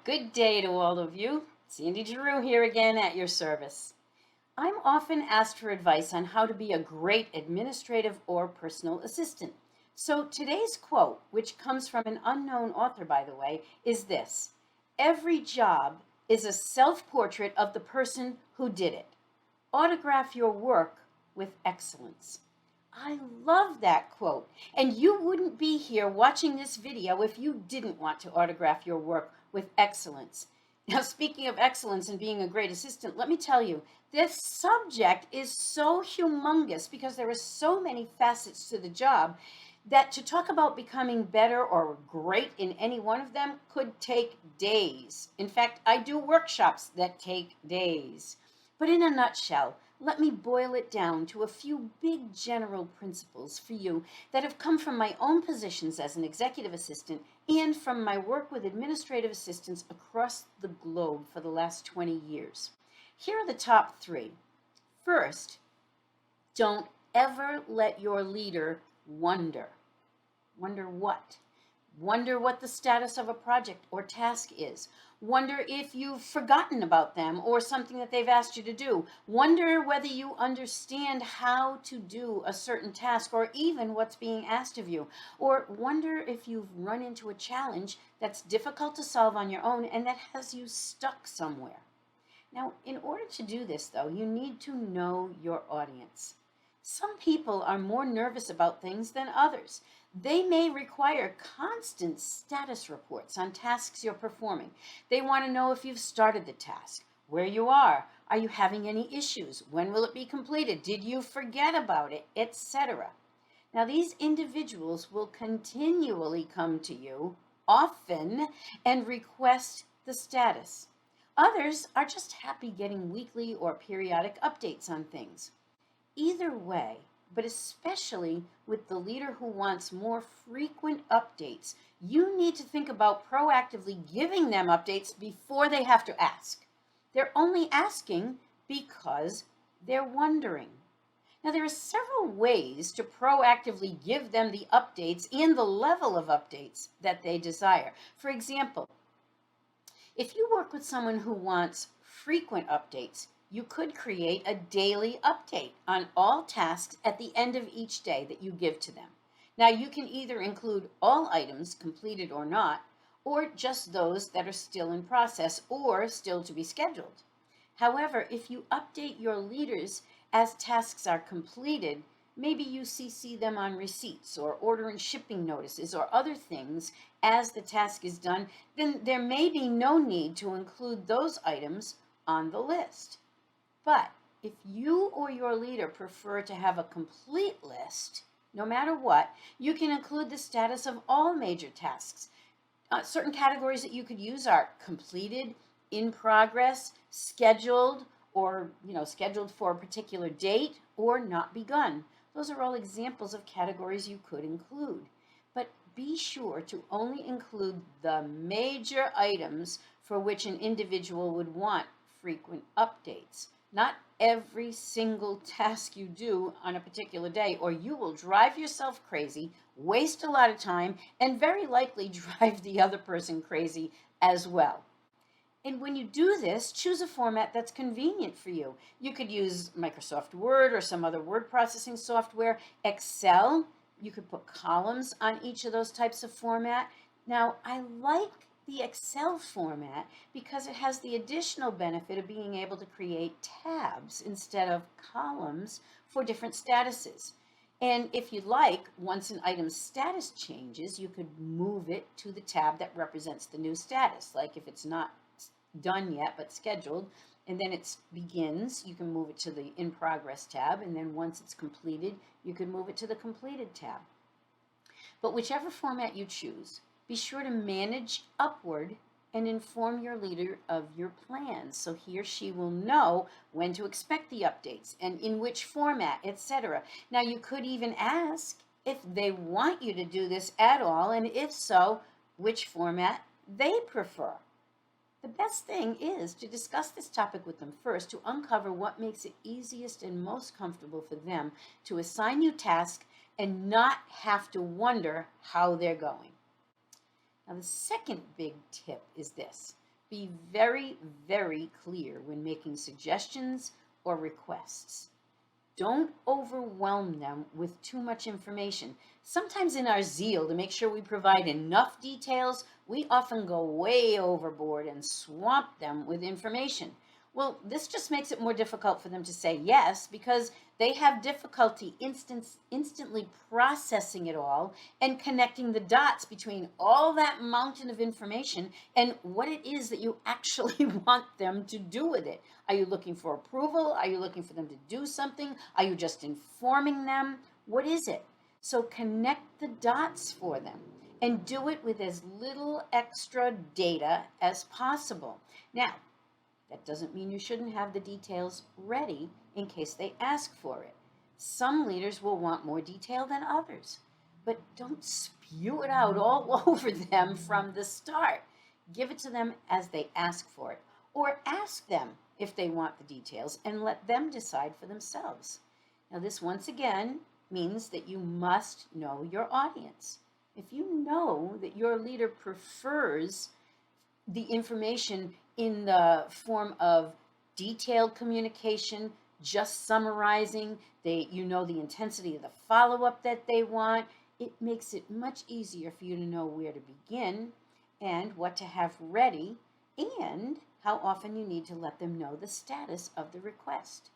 Good day to all of you. Sandy Giroux here again at your service. I'm often asked for advice on how to be a great administrative or personal assistant. So today's quote, which comes from an unknown author, by the way, is this: "Every job is a self-portrait of the person who did it. Autograph your work with excellence." I love that quote. And you wouldn't be here watching this video if you didn't want to autograph your work with excellence. Now, speaking of excellence and being a great assistant, let me tell you, this subject is so humongous because there are so many facets to the job that to talk about becoming better or great in any one of them could take days. In fact, I do workshops that take days. But in a nutshell, let me boil it down to a few big general principles for you that have come from my own positions as an executive assistant and from my work with administrative assistants across the globe for the last 20 years. Here are the top three. First, don't ever let your leader wonder. Wonder what? Wonder what the status of a project or task is. Wonder if you've forgotten about them or something that they've asked you to do. Wonder whether you understand how to do a certain task or even what's being asked of you. Or wonder if you've run into a challenge that's difficult to solve on your own and that has you stuck somewhere. Now, in order to do this, though, you need to know your audience. Some people are more nervous about things than others. They may require constant status reports on tasks you're performing. They want to know if you've started the task, where you are you having any issues, when will it be completed, did you forget about it, etc. Now, these individuals will continually come to you, often, and request the status. Others are just happy getting weekly or periodic updates on things. Either way, but especially with the leader who wants more frequent updates, you need to think about proactively giving them updates before they have to ask. They're only asking because they're wondering. Now, there are several ways to proactively give them the updates and the level of updates that they desire. For example, if you work with someone who wants frequent updates, you could create a daily update on all tasks at the end of each day that you give to them. Now, you can either include all items, completed or not, or just those that are still in process or still to be scheduled. However, if you update your leaders as tasks are completed, maybe you CC them on receipts or order and shipping notices or other things as the task is done, then there may be no need to include those items on the list. But if you or your leader prefer to have a complete list, no matter what, you can include the status of all major tasks. Certain categories that you could use are completed, in progress, scheduled, or scheduled for a particular date, or not begun. Those are all examples of categories you could include. But be sure to only include the major items for which an individual would want frequent updates. Not every single task you do on a particular day, or you will drive yourself crazy, waste a lot of time, and very likely drive the other person crazy as well. And when you do this, choose a format that's convenient for you. You could use Microsoft Word or some other word processing software. Excel, you could put columns on each of those types of format. Now, I like the Excel format because it has the additional benefit of being able to create tabs instead of columns for different statuses. And if you like, once an item's status changes, you could move it to the tab that represents the new status. Like if it's not done yet but scheduled, and then it begins, you can move it to the in progress tab, and then once it's completed, you can move it to the completed tab. But whichever format you choose, be sure to manage upward and inform your leader of your plans so he or she will know when to expect the updates and in which format, etc. Now, you could even ask if they want you to do this at all, and if so, which format they prefer. The best thing is to discuss this topic with them first to uncover what makes it easiest and most comfortable for them to assign you tasks and not have to wonder how they're going. Now, the second big tip is this: Be very, very clear when making suggestions or requests. Don't overwhelm them with too much information. Sometimes, in our zeal to make sure we provide enough details, we often go way overboard and swamp them with information. Well, this just makes it more difficult for them to say yes because they have difficulty instantly processing it all and connecting the dots between all that mountain of information and what it is that you actually want them to do with it. Are you looking for approval? Are you looking for them to do something? Are you just informing them? What is it? So connect the dots for them and do it with as little extra data as possible. Now, that doesn't mean you shouldn't have the details ready in case they ask for it. Some leaders will want more detail than others, but don't spew it out all over them from the start. Give it to them as they ask for it, or ask them if they want the details and let them decide for themselves. Now, this once again means that you must know your audience. If you know that your leader prefers the information in the form of detailed communication, just summarizing, you know the intensity of the follow-up that they want, it makes it much easier for you to know where to begin and what to have ready and how often you need to let them know the status of the request.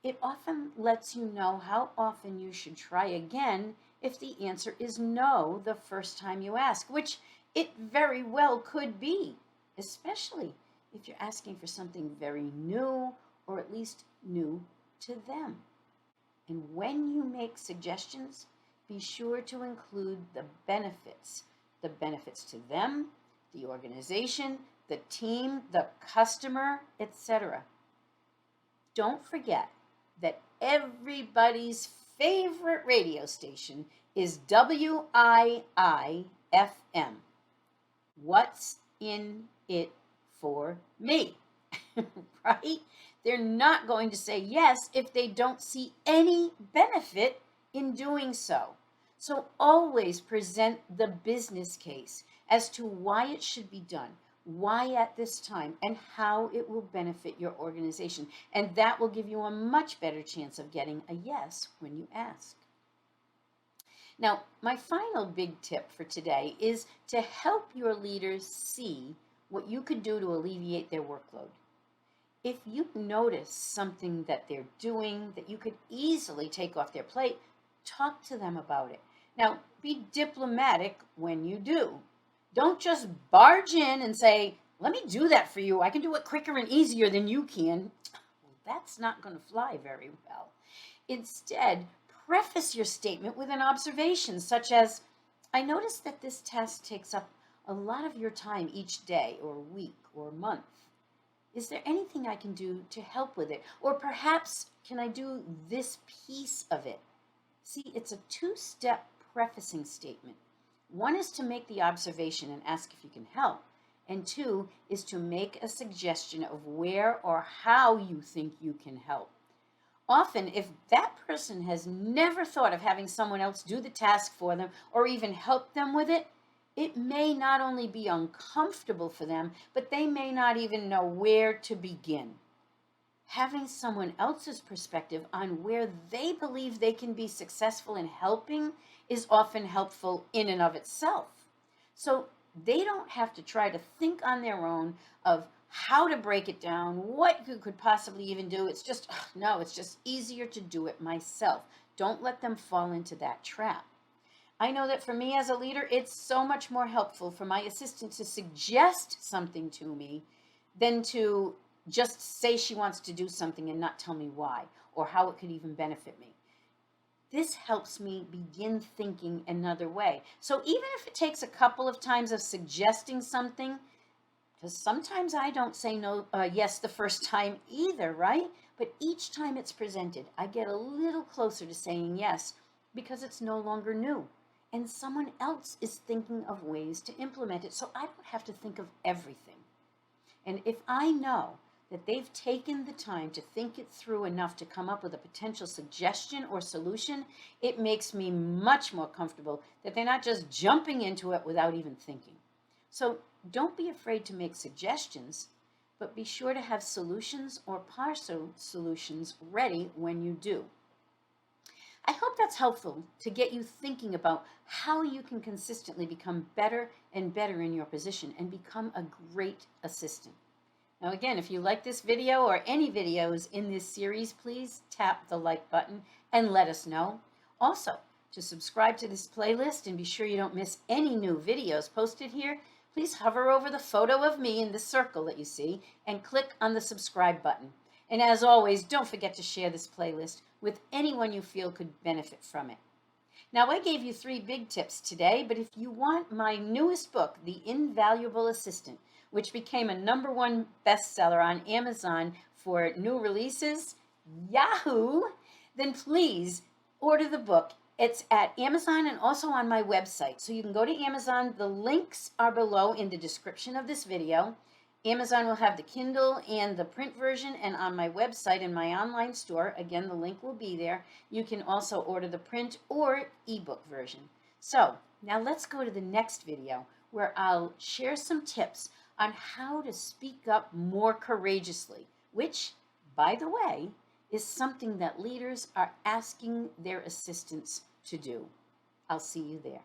It often lets you know how often you should try again if the answer is no the first time you ask, which it very well could be, especially if you're asking for something very new or at least new to them. And when you make suggestions, be sure to include the benefits to them, the organization, the team, the customer, etc. Don't forget that everybody's favorite radio station is WIIFM. What's in it for me? Right? They're not going to say yes if they don't see any benefit in doing so. So always present the business case as to why it should be done, why at this time, and how it will benefit your organization. And that will give you a much better chance of getting a yes when you ask. Now, my final big tip for today is to help your leaders see what you could do to alleviate their workload. If you notice something that they're doing that you could easily take off their plate, talk to them about it. Now, be diplomatic when you do. Don't just barge in and say, let me do that for you. I can do it quicker and easier than you can. Well, that's not going to fly very well. Instead, preface your statement with an observation such as, I notice that this task takes up a lot of your time each day or week or month. Is there anything I can do to help with it? Or perhaps, can I do this piece of it? See, it's a two-step prefacing statement. One is to make the observation and ask if you can help. And two is to make a suggestion of where or how you think you can help. Often, if that person has never thought of having someone else do the task for them or even help them with it, it may not only be uncomfortable for them, but they may not even know where to begin. Having someone else's perspective on where they believe they can be successful in helping is often helpful in and of itself. So they don't have to try to think on their own of how to break it down, what you could possibly even do. It's just, no, it's just easier to do it myself. Don't let them fall into that trap. I know that for me as a leader, it's so much more helpful for my assistant to suggest something to me than to just say she wants to do something and not tell me why or how it could even benefit me. This helps me begin thinking another way. So even if it takes a couple of times of suggesting something, because sometimes I don't say no, yes the first time either, right? But each time it's presented, I get a little closer to saying yes because it's no longer new. And someone else is thinking of ways to implement it, so I don't have to think of everything. And if I know that they've taken the time to think it through enough to come up with a potential suggestion or solution, it makes me much more comfortable that they're not just jumping into it without even thinking. So don't be afraid to make suggestions, but be sure to have solutions or partial solutions ready when you do. I hope that's helpful to get you thinking about how you can consistently become better and better in your position and become a great assistant. Now, again, if you like this video or any videos in this series, please tap the like button and let us know. Also, to subscribe to this playlist and be sure you don't miss any new videos posted here, please hover over the photo of me in the circle that you see and click on the subscribe button. And as always, don't forget to share this playlist with anyone you feel could benefit from it. Now, I gave you 3 big tips today, but if you want my newest book, The Invaluable Assistant, which became a #1 bestseller on Amazon for new releases, Yahoo, then please order the book. It's at Amazon and also on my website. So you can go to Amazon. The links are below in the description of this video. Amazon will have the Kindle and the print version, and on my website in my online store, again, the link will be there. You can also order the print or ebook version. So now let's go to the next video where I'll share some tips on how to speak up more courageously, which, by the way, is something that leaders are asking their assistants to do. I'll see you there.